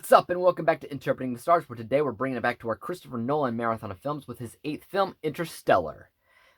What's up, and welcome back to Interpreting the Stars, where today we're bringing it back to our Christopher Nolan marathon of films with his 8th film, Interstellar,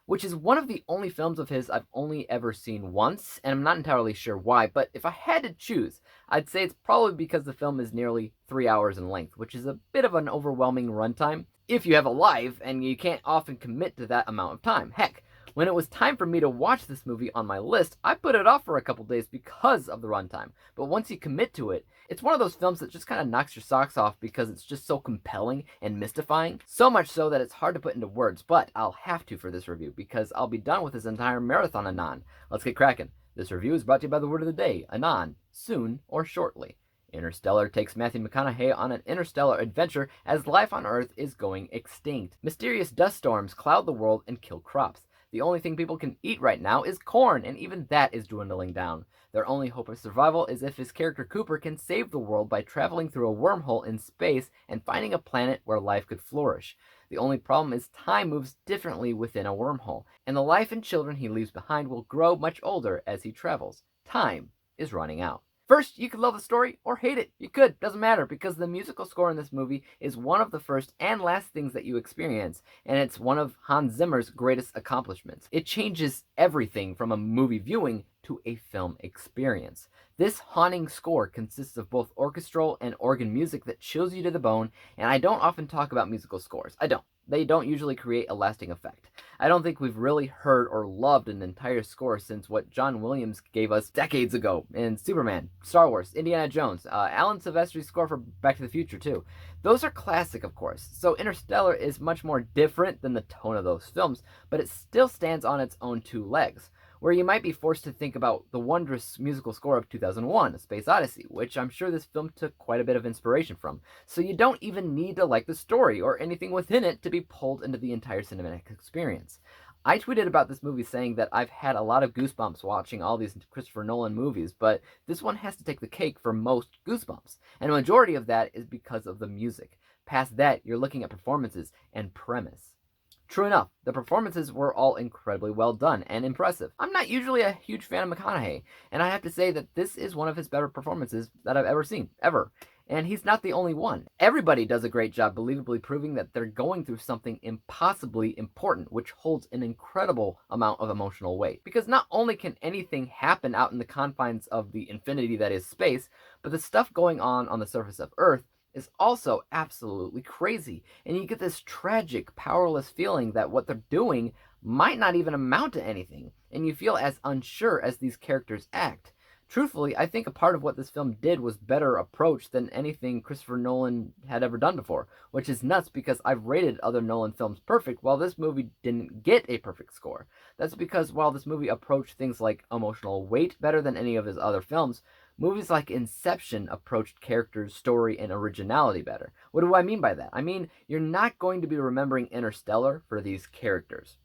which is one of the only films of his I've only ever seen once, and I'm not entirely sure why, but if I had to choose, I'd say it's probably because the film is nearly 3 hours in length, which is a bit of an overwhelming runtime if you have a life, and you can't often commit to that amount of time. Heck, when it was time for me to watch this movie on my list, I put it off for a couple days because of the runtime. But once you commit to it, it's one of those films that just kind of knocks your socks off because it's just so compelling and mystifying. So much so that it's hard to put into words, but I'll have to for this review because I'll be done with this entire marathon anon. Let's get cracking. This review is brought to you by the word of the day, anon, soon or shortly. Interstellar takes Matthew McConaughey on an interstellar adventure as life on Earth is going extinct. Mysterious dust storms cloud the world and kill crops. The only thing people can eat right now is corn, and even that is dwindling down. Their only hope of survival is if his character Cooper can save the world by traveling through a wormhole in space and finding a planet where life could flourish. The only problem is time moves differently within a wormhole, and the life and children he leaves behind will grow much older as he travels. Time is running out. First, you could love the story or hate it. You could, doesn't matter, because the musical score in this movie is one of the first and last things that you experience, and it's one of Hans Zimmer's greatest accomplishments. It changes everything from a movie viewing to a film experience. This haunting score consists of both orchestral and organ music that chills you to the bone, and I don't often talk about musical scores. I don't. They don't usually create a lasting effect. I don't think we've really heard or loved an entire score since what John Williams gave us decades ago in Superman, Star Wars, Indiana Jones, Alan Silvestri's score for Back to the Future too. Those are classic, of course, so Interstellar is much more different than the tone of those films, but it still stands on its own two legs, where you might be forced to think about the wondrous musical score of 2001, A Space Odyssey, which I'm sure this film took quite a bit of inspiration from, so you don't even need to like the story or anything within it to be pulled into the entire cinematic experience. I tweeted about this movie saying that I've had a lot of goosebumps watching all these Christopher Nolan movies, but this one has to take the cake for most goosebumps, and a majority of that is because of the music. Past that, you're looking at performances and premise. True enough, the performances were all incredibly well done and impressive. I'm not usually a huge fan of McConaughey, and I have to say that this is one of his better performances that I've ever seen, ever. And he's not the only one. Everybody does a great job believably proving that they're going through something impossibly important, which holds an incredible amount of emotional weight. Because not only can anything happen out in the confines of the infinity that is space, but the stuff going on the surface of Earth is also absolutely crazy, and you get this tragic, powerless feeling that what they're doing might not even amount to anything, and you feel as unsure as these characters act. Truthfully, I think a part of what this film did was better approach than anything Christopher Nolan had ever done before, which is nuts because I've rated other Nolan films perfect while this movie didn't get a perfect score. That's because while this movie approached things like emotional weight better than any of his other films, movies like Inception approached characters, story, and originality better. What do I mean by that? I mean, you're not going to be remembering Interstellar for these characters.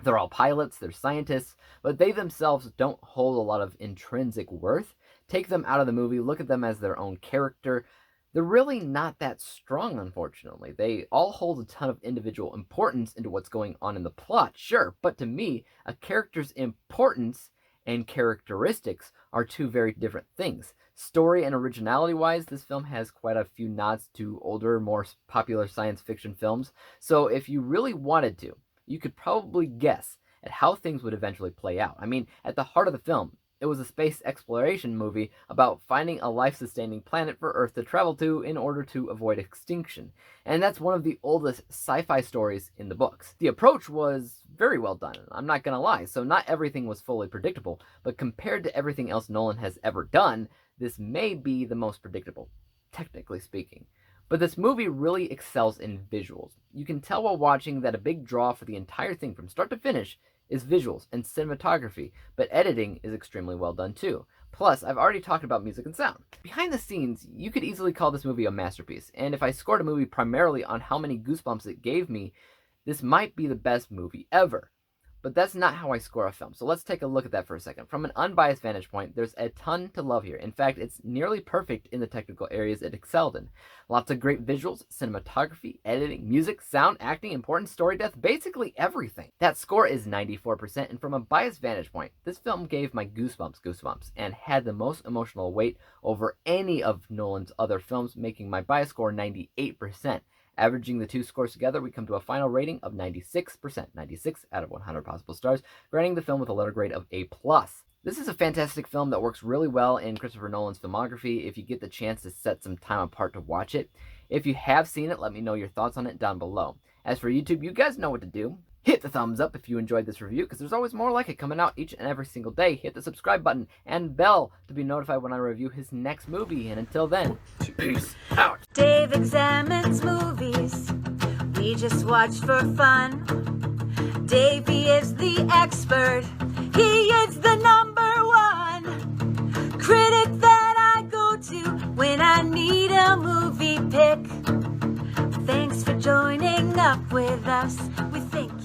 They're all pilots, they're scientists, but they themselves don't hold a lot of intrinsic worth. Take them out of the movie, look at them as their own character. They're really not that strong, unfortunately. They all hold a ton of individual importance into what's going on in the plot, sure, but to me, a character's importance and characteristics are two very different things. Story and originality-wise, this film has quite a few nods to older, more popular science fiction films, so if you really wanted to, you could probably guess at how things would eventually play out. I mean, at the heart of the film, it was a space exploration movie about finding a life-sustaining planet for Earth to travel to in order to avoid extinction. And that's one of the oldest sci-fi stories in the books. The approach was very well done, I'm not gonna lie, so not everything was fully predictable, but compared to everything else Nolan has ever done, this may be the most predictable, technically speaking. But this movie really excels in visuals. You can tell while watching that a big draw for the entire thing from start to finish is visuals and cinematography, but editing is extremely well done too. Plus, I've already talked about music and sound. Behind the scenes, you could easily call this movie a masterpiece, and if I scored a movie primarily on how many goosebumps it gave me, this might be the best movie ever. But that's not how I score a film, so let's take a look at that for a second. From an unbiased vantage point, there's a ton to love here. In fact, it's nearly perfect in the technical areas it excelled in. Lots of great visuals, cinematography, editing, music, sound, acting, important story depth, basically everything. That score is 94%, and from a biased vantage point, this film gave my goosebumps, and had the most emotional weight over any of Nolan's other films, making my bias score 98%. Averaging the two scores together, we come to a final rating of 96%, 96 out of 100 possible stars, granting the film with a letter grade of A+. This is a fantastic film that works really well in Christopher Nolan's filmography if you get the chance to set some time apart to watch it. If you have seen it, let me know your thoughts on it down below. As for YouTube, you guys know what to do. Hit the thumbs up if you enjoyed this review, because there's always more like it coming out each and every single day. Hit the subscribe button and bell to be notified when I review his next movie. And until then, peace out. Dave examines movies we just watch for fun. Davey is the expert. He is the #1 critic that I go to when I need a movie pick. Thanks for joining up with us. We think